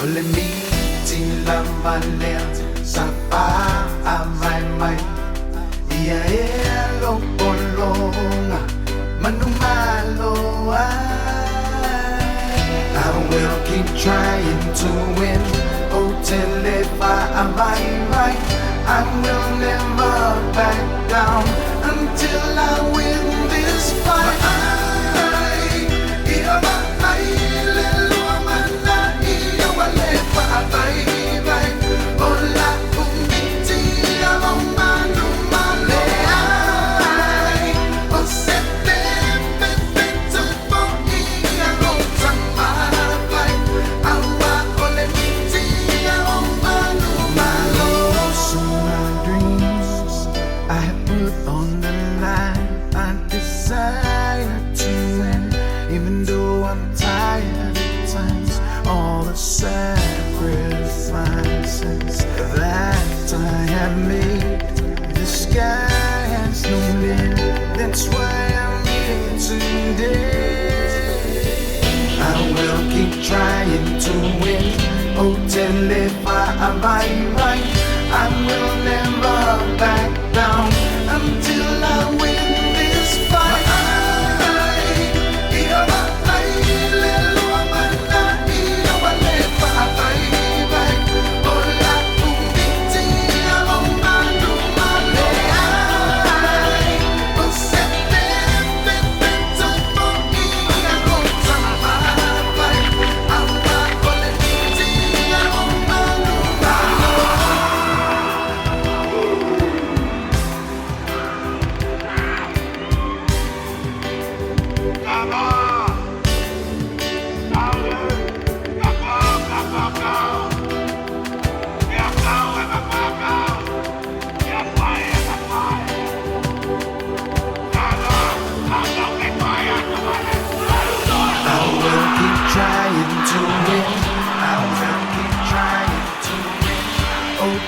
Ole Miti la malea sapa amai mai ia elo polonga Manu Maloa. I will keep trying to win. Oh, till if amai mai, I will never back down until I win this fight. Sacrifices that I have made, the sky has no limit. That's why I'm here today. I will keep trying to win. Oh, till if I'm right, I will never back down until I win this fight.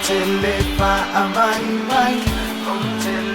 Till if I'm right, oh, till